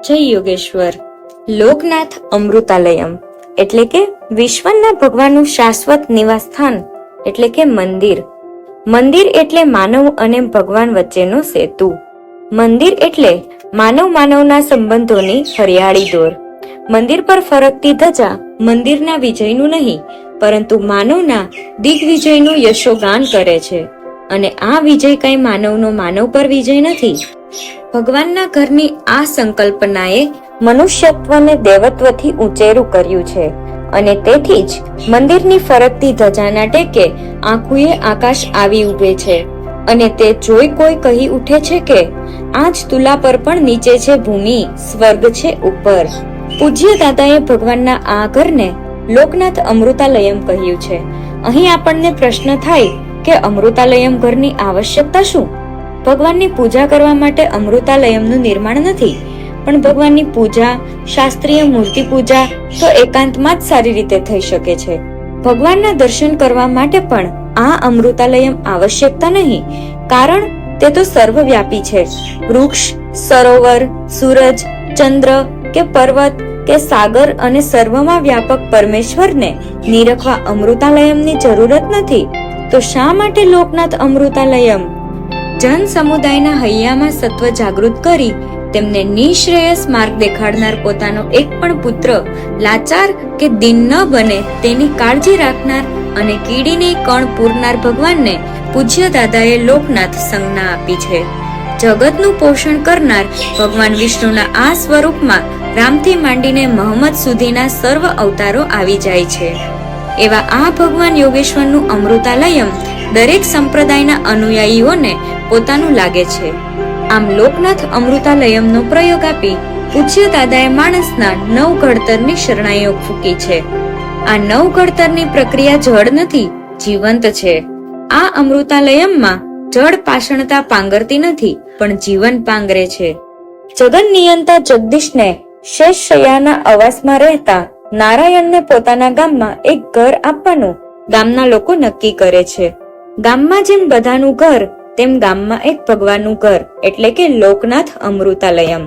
જય યોગેશ્વર. લોકનાથ અમૃતાલયમ એટલે કે વિશ્વના ભગવાનનું શાશ્વત નિવાસસ્થાન એટલે કે મંદિર. મંદિર એટલે માનવ અને ભગવાન વચ્ચેનો સેતુ. મંદિર એટલે માનવના સંબંધોની હરિયાળી દોર. મંદિર પર ફરકતી ધજા મંદિરના વિજયનું નહીં, પરંતુ માનવના દિગ્વિજયનું યશોગાન કરે છે. અને આ વિજય કઈ માનવનો માનવ પર વિજય નથી. ભગવાનના ઘરની આ સંકલ્પનાએ મનુષ્યત્વને દેવત્વથી ઉંચેરું કર્યું છે. અને તેથી જ મંદિરની ફરકતી ધજાના ટેકે આંખુએ આકાશ આવી ઉભે છે. અને તે જોઈ કોઈ કહી ઉઠે છે કે આજ તુલા પર પણ નીચે છે ભૂમિ, સ્વર્ગ છે ઉપર. પૂજ્ય દાદાએ ભગવાનના આ ઘરને લોકનાથ અમૃતાલયમ કહ્યું છે. અહીં આપણને પ્રશ્ન થાય કે અમૃતાલયમ ઘરની આવશ્યકતા શું? ભગવાનની પૂજા કરવા માટે અમૃતાલયમનું નિર્માણ નથી, પણ ભગવાનની પૂજા, શાસ્ત્રીય મૂર્તિ પૂજા તો એકાંતમાં જ સારી રીતે થઈ શકે છે. ભગવાનના દર્શન કરવા માટે પણ આ અમૃતાલયમ આવશ્યકતા નહીં, કારણ તે તો સર્વવ્યાપી છે. વૃક્ષ, સરોવર, સૂરજ, ચંદ્ર કે પર્વત કે સાગર અને સર્વમાં વ્યાપક પરમેશ્વરને નિરખવા અમૃતાલયમની જરૂરત નથી. તો શા માટે લોકનાથ અમૃતાલયમ? જન સમુદાયના હૈયામાં સત્વ જાગૃત કરી તેમને નિશ્રેયસ માર્ગ દેખાડનાર પોતાનો એક પણ પુત્ર લાચાર કે દીન ન બને તેની કાળજી રાખનાર અને કીડીને કણ પૂરનાર ભગવાનને પૂજ્ય દાદાએ લોકનાથ સંજ્ઞા આપી છે. જગતનું પોષણ કરનાર ભગવાન વિષ્ણુના આ સ્વરૂપમાં રામથી માંડીને મહમ્મદ સુધીના સર્વ અવતારો આવી જાય છે. એવા આ ભગવાન યોગેશ્વરનું અમૃતાલયમ દરેક સંપ્રદાયના અનુયાયીઓને પોતાનું લાગે છે. આમ લોકનાથ અમૃતાલયમનો પ્રયોગ આપી પૂજ્ય દાદાએ માણસના નવ ઘડતરની શરણાઈઓ ફૂકી છે. આ નવ ઘડતરની પ્રક્રિયા જડ નથી, જીવંત છે. આ અમૃતાલયમમાં જડ પાષાણતા પાંગરતી નથી, પણ જીવન પાંગરે છે. જગન નિયંતા જગદીશને શેષશૈયાના આવાસમાં રહેતા નારાયણને પોતાના ગામમાં એક ઘર આપવાનું ગામના લોકો નક્કી કરે છે. ગામમાં જેમ બધાનું ઘર, તેમ ગામમાં એક ભગવાનનું ઘર એટલે કે લોકનાથ અમૃતાલયમ.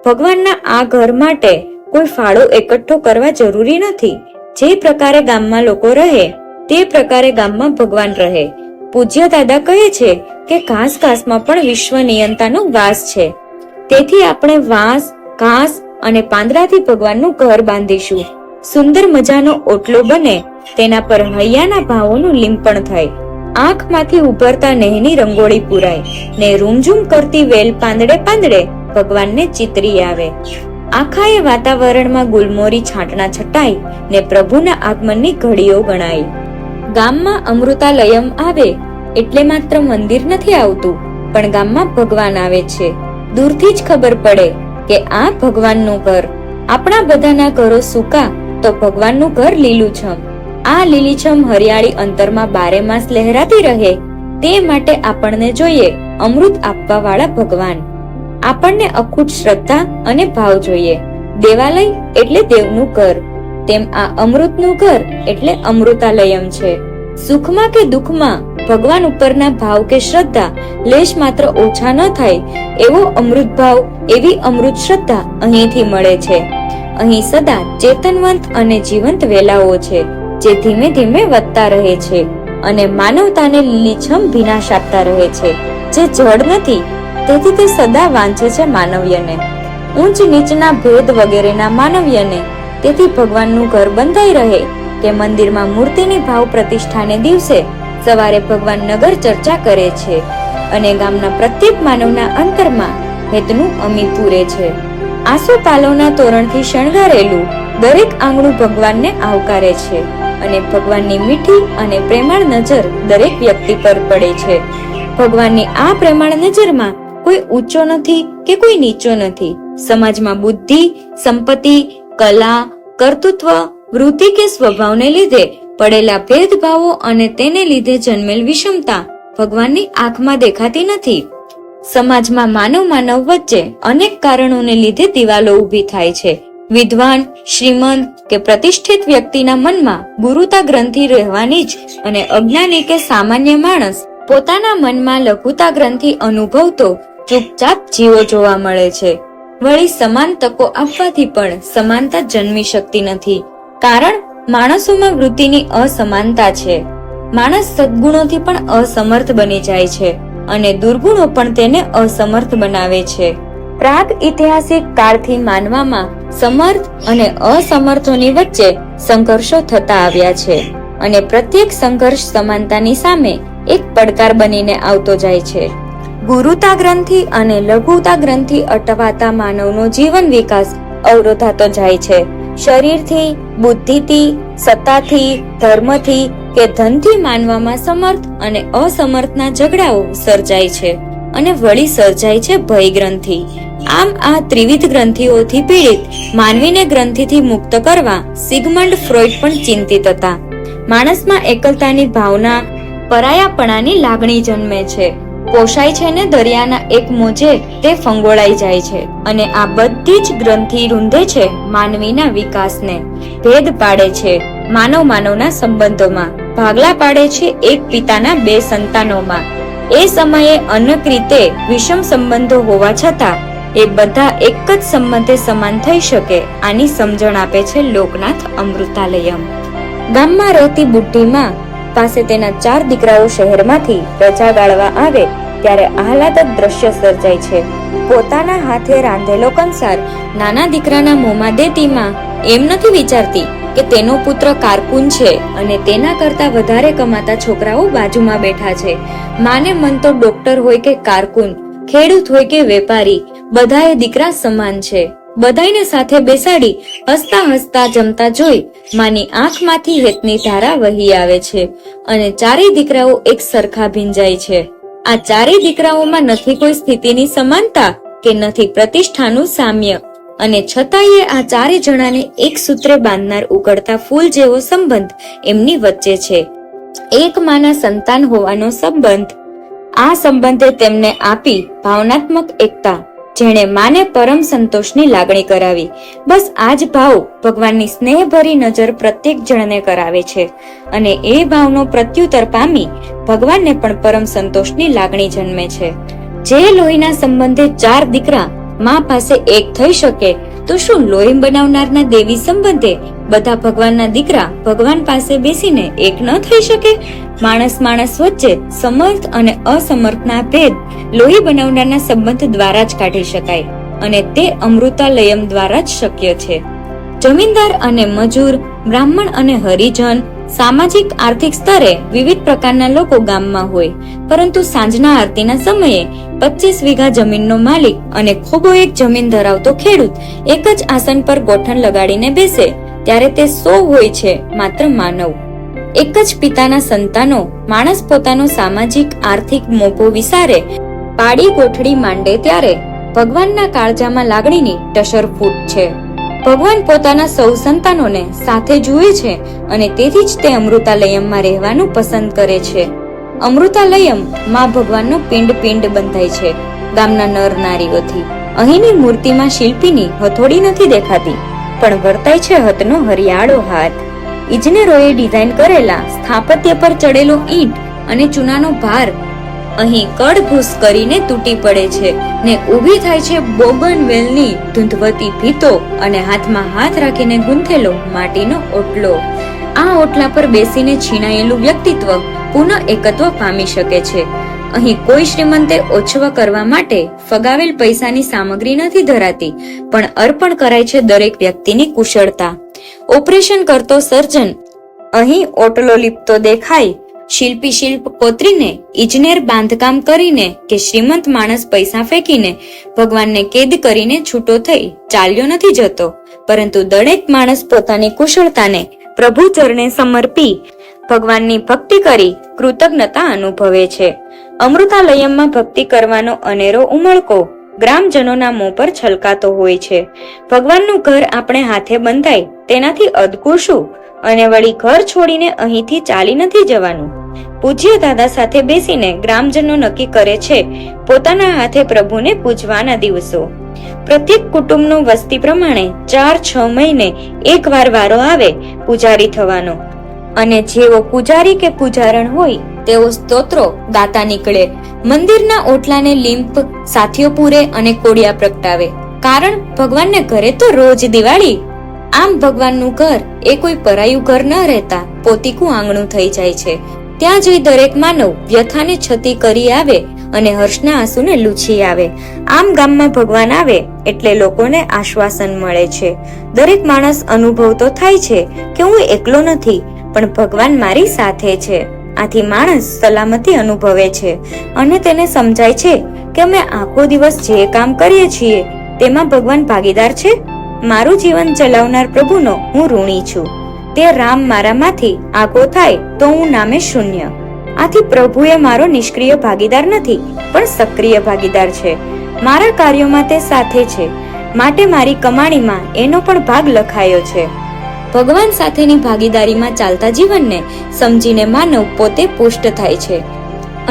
ભગવાનના આ ઘર માટે કોઈ ફાળો એકઠો કરવા જરૂરી નથી. જે પ્રકારે ગામમાં લોકો રહે તે પ્રકારે ગામમાં ભગવાન રહે. પૂજ્ય દાદા કહે છે કે ઘાસમાં પણ વિશ્વ નિયંતાનો વાસ છે. તેથી આપણે વાંસ, ઘાસ અને પાંદડાથી ભગવાનનું ઘર બાંધીશું. સુંદર મજાનો ઓટલો બને, તેના પર હૈયાના ભાવોનું લીંપણ થાય. આંખમાંથી ઉભરતા નેહની રંગોળી પુરાય ને રૂમઝૂમ કરતી વેલ પાંદડે ભગવાનને ચિતરી આવે. આખાએ વાતાવરણમાં ગુલમોરી છાંટણા છટાય ને પ્રભુના આગમનની ઘડીઓ ગણાય. ગામમાં અમૃતાલયમ આવે એટલે માત્ર મંદિર નથી આવતું, પણ ગામમાં ભગવાન આવે છે. દૂરથી જ ખબર પડે કે આ ભગવાનનું ઘર. આપણા બધાના ઘરો સૂકા તો ભગવાનનું ઘર લીલુંછમ. આ લીલીછમ હરિયાળી અંતરમાં બારે માસ લહેરાતી રહે તે માટે આપણને જોઈએ અમૃત આપવા વાળા ભગવાન. આપણને અખૂટ શ્રદ્ધા અને ભાવ જોઈએ. દેવાલય એટલે દેવનું ઘર, તેમ આ અમૃતનું ઘર એટલે અમૃતાલયમ છે. સુખમાં કે દુઃખમાં ભગવાન ઉપરના ભાવ કે શ્રદ્ધા લેશ માત્ર ઓછા ન થાય એવો અમૃત ભાવ, એવી અમૃત શ્રદ્ધા અહીંથી મળે છે. અહીં સદા ચેતનવંત અને જીવંત વેલાઓ છે જે ધીમે ધીમે વધતા રહે છે અને માનવતાને લીલીછમ ભીનાશ આપતા રહે છે. જે જડ નથી, તેથી તે સદા વાંચે છે માનવ્યને, ઊંચ નીચના ભેદ વગેરેના માનવ્યને. તેથી ભગવાનનું ઘર બંધાઈ રહે કે મંદિરમાં મૂર્તિની ભાવ પ્રતિષ્ઠાને દિવસે સવારે ભગવાન નગર ચર્ચા કરે છે અને ગામના પ્રત્યેક માનવના અંતરમાં હેતનું અમી પૂરે છે. આસોપાલવના તોરણથી શણગારેલું દરેક આંગણું ભગવાનને આવકારે છે અને ભગવાનની મીઠી અને પ્રેમાળ નજર દરેક વ્યક્તિ પર પડે છે. ભગવાનની આ પ્રેમાળ નજરમાં કોઈ ઊંચો નથી કે કોઈ નીચો નથી. સમાજમાં બુદ્ધિ, સંપત્તિ, કલા, કર્તૃત્વ, વૃત્તિ કે સ્વભાવને લીધે પડેલા ભેદભાવો અને તેને લીધે જન્મેલ વિષમતા ભગવાનની આંખમાં દેખાતી નથી. સમાજમાં માનવ વચ્ચે અનેક કારણોને લીધે દિવાલો ઊભી થાય છે. વિદ્વાન, શ્રીમંત કે પ્રતિષ્ઠિત વ્યક્તિના મનમાં ગુરુતા ગ્રંથિ રહેવાની જ અને અજ્ઞાની કે સામાન્ય માણસ પોતાના મનમાં લઘુતા ગ્રંથિ અનુભવતો ચૂપચાપ જીવો જોવા મળે છે. વળી સમાન તકો આપવાથી પણ સમાનતા જન્મી શકતી નથી, કારણ માણસોમાં વૃત્તિની અસમાનતા છે. માણસ સદગુણોથી પણ અસમર્થ બની જાય છે અને દુર્ગુણો પણ તેને અસમર્થ બનાવે છે. પ્રાગ ઐતિહાસિક કાળથી માનવામાં સમર્થ અને અસમર્થોની વચ્ચે સંઘર્ષો થતા આવ્યા છે અને પ્રત્યેક સંઘર્ષ સમાનતાની સામે એક પડકાર બનીને આવતો જાય છે. ગુરુતા ગ્રંથિ અને લઘુતા ગ્રંથિ અટવાતા માનવનો જીવન વિકાસ અવરોધાતો જાય છે. શરીરથી, બુદ્ધિથી, સત્તાથી, ધર્મથી કે ધનથી માનવામાં સમર્થ અને અસમર્થના ઝઘડાઓ સર્જાય છે અને વળી સર્જાય છે ભય ગ્રંથિ. આમ આ ત્રિવિધ ગ્રંથિઓથી પીડિત માનવીને ગ્રંથિથી મુક્ત કરવા સિગમન્ડ ફ્રોઈડ પણ ચિંતિત હતા. માણસમાં એકલતાની ભાવના, પરાયાપણાની લાગણી જન્મે છે. પોષાય છે ને દરિયાના એક મોજે તે ફંગોળાઈ જાય છે અને આ બધી જ ગ્રંથિ રૂંધે છે માનવીના વિકાસને, ભેદ પાડે છે માનવના સંબંધોમાં, ભાગલા પાડે છે એક પિતાના બે સંતાનોમાં. એ સમયે અનેક રીતે વિષમ સંબંધો હોવા છતાં એ બધા એક જ સંબંધે સમાન થઈ શકે, આની સમજણ આપે છે લોકનાથ અમૃતાલયમ. ગામમાં રહેતી બુઢીમાં પાસે તેના 4 દીકરાઓ શહેરમાંથી રજા ગાળવા આવે ત્યારે આહલાદક દ્રશ્ય સર્જાય છે. પોતાના હાથે રાંધેલો કંસાર નાના દીકરાના મોંમાં દેતી માં એમ નથી વિચારતી કે તેનો પુત્ર કારકુન છે અને તેના કરતા વધારે કમાતા છોકરાઓ બાજુમાં બેઠા છે. માને મન તો ડોક્ટર હોય કે કારકુન, ખેડૂત હોય કે વેપારી, બધાએ દીકરા સમાન છે. બધાઈને સાથે બેસાડી હસતા હસતા જમતા જોઈ માની આંખમાંથી હેતની ધારા વહી આવે છે અને ચારેય દીકરાઓ એક સરખા ભીંજાય છે. આ ચારેય દીકરાઓમાં નથી કોઈ સ્થિતિની સમાનતા કે નથી પ્રતિષ્ઠાનું સામ્ય, અને છતાંય આ ચારે જણાને એક સૂત્રે બાંધનાર ઉકળતા ફૂલ જેવો સંબંધ એમની વચ્ચે છે. એક માના સંતાન હોવાનો સંબંધ. આ સંબંધે તેમને આપી ભાવનાત્મક એકતા, જેણે માને પરમ સંતોષની લાગણી કરાવી. બસ આ જ ભાવ ભગવાનની સ્નેહભરી નજર પ્રત્યેક જણને કરાવે છે અને એ ભાવનો પ્રત્યુત્તર પામી ભગવાનને પણ પરમ સંતોષની લાગણી જન્મે છે. જે લોહીના સંબંધે 4 દીકરા મા પાસે એક થઈ શકે, તો શું લોહી બનાવનારના દેવી સંબંધે બધા ભગવાનના દીકરા ભગવાન પાસે બેસીને એક ન થઈ શકે? માણસ વચ્ચે સમર્થ અને અસમર્થના ભેદ લોહી બનાવનારના સંબંધ દ્વારા જ કાઢી શકાય અને તે અમૃતાલયમ દ્વારા જ શક્ય છે. જમીનદાર અને મજૂર, બ્રાહ્મણ અને હરિજન, સામાજિક આર્થિક સ્તરે વિવિધ પ્રકારના લોકો ગામમાં હોય, પરંતુ સાંજના આરતીના સમયે 25 વીઘા જમીનનો માલિક અને ખોબો એક જમીન ધરાવતો ખેડૂત એક જ આસન પર ગોઠણ લગાડીને બેસે ત્યારે તે 100 હોય છે માત્ર માનવ. એક જ પિતાના સંતાનો માણસ પોતાનો સામાજિક આર્થિક મોભો વિસારે પાડી ગોઠડી માંડે ત્યારે ભગવાનના કાળજામાં લાગણીની ટસર ફૂટ છે. ભગવાન પોતાના સૌ સંતાનોને સાથે જુએ છે અને તેથી જ તે અમૃતાલયમમાં રહેવાનું પસંદ કરે છે. અમૃતાલયમ માં ભગવાનનો પિંડ બંધાય છે ગામના નર નારીઓથી. અહીંની મૂર્તિમાં શિલ્પીની હથોડી નથી દેખાતી, પણ વર્તાય છે હથનો હરિયાળો હાથ. ઇજનેરોએ ડિઝાઇન કરેલા સ્થાપત્ય પર ચડેલો ઈંટ અને ચૂનાનો ભાર અહીં કડભૂસ કરીને તૂટી પડે છે ને ઊભી થાય છે બોગનવેલની ધૂંધવતી ભીતો અને હાથમાં હાથ રાખીને ગૂંથેલો માટીનો ઓટલો. આ ઓટલા પર બેસીને છીણાયેલું વ્યક્તિત્વ પુનઃ એકત્વ પામી શકે છે. અહીં કોઈ શ્રીમંતે ઓછવ કરવા માટે ફગાવેલ પૈસાની સામગ્રી નથી ધરાતી, પણ અર્પણ કરાય છે દરેક વ્યક્તિની કુશળતા. ઓપરેશન કરતો સર્જન અહીં ઓટલો લીપતો દેખાય. શિલ્પી શિલ્પ કોતરીને, ઇજનેર બાંધકામ કરીને કે શ્રીમંત માણસ પૈસા ફેંકીને ભગવાનને કેદ કરીને છૂટો થઈ ચાલ્યો નથી જતો, પરંતુ દરેક માણસ પોતાની કુશળતાને પ્રભુ ચરણે સમર્પી ભગવાનની ભક્તિ કરી કૃતજ્ઞતા અનુભવે છે. અમૃતાલયમમાં ભક્તિ કરવાનો અનેરો ઉમળકો ગ્રામજનોના મોં પર છલકાતો હોય છે. ભગવાનનું ઘર આપણે હાથે બંધાય તેનાથી અદકું શું? અને વળી ઘર છોડીને અહીંથી ચાલી નથી જવાનું. પૂજ્ય દાદા સાથે બેસીને ગ્રામજનો નક્કી કરે છે પોતાના હાથે પ્રભુને પૂજવાના દિવસો. પ્રત્યેક કુટુંબનો વસ્તી પ્રમાણે 4-6 મહિને એકવાર વારો આવે પૂજારી થવાનો, અને જેવો પૂજારી કે પૂજારણ હોય તેઓ સ્તોત્રો ગાતા નીકળે. મંદિરના ઓટલાને લીંપ સાથીઓ પૂરે અને કોડિયા પ્રગટાવે. કારણ ભગવાનને ઘરે તો રોજ દિવાળી. આમ ભગવાનનું ઘર એ કોઈ પરાયું ઘર ન રહેતા પોતીકું આંગણું થઈ જાય છે. ત્યાં જઈ દરેક માનવ વ્યથાને છતી કરી આવે અને હર્ષના આંસુને લૂછી આવે. આમ ગામમાં ભગવાન આવે એટલે લોકોને આશ્વાસન મળે છે. દરેક માણસ અનુભવ તો થાય છે કે હું એકલો નથી, પણ ભગવાન મારી સાથે છે. આથી માણસ સલામતી અનુભવે છે અને તેને સમજાય છે કે અમે આખો દિવસ જે કામ કરીએ છીએ તેમાં ભગવાન ભાગીદાર છે. મારું જીવન ચલાવનાર પ્રભુનો હું ઋણી છું. તે રામ મારામાંથી આગો થાય તો હું નામે શૂન્ય. આથી પ્રભુએ મારો નિષ્ક્રિય ભાગીદાર નથી, પણ સક્રિય ભાગીદાર છે. મારા કાર્યોમાં તે સાથે છે, માટે મારી કમાણીમાં એનો પણ ભાગ લખાયો છે. ભગવાન સાથેની ભાગીદારીમાં ચાલતા જીવનને સમજીને માનવ પોતે પુષ્ટ થાય છે.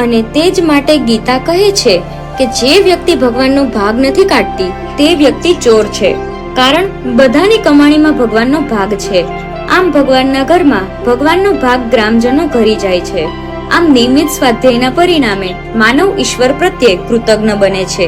અને તે જ માટે ગીતા કહે છે કે જે વ્યક્તિ ભગવાનનો ભાગ નથી કાઢતી તે વ્યક્તિ ચોર છે, કારણ બધાની કમાણીમાં ભગવાનનો ભાગ છે. આમ ભગવાનના ઘરમાં ભગવાનનો ભાગ ગ્રામજનો ઘરી જાય છે. આમ નિયમિત સ્વાધ્યાયના પરિણામે માનવ ઈશ્વર પ્રત્યે કૃતજ્ઞ બને છે.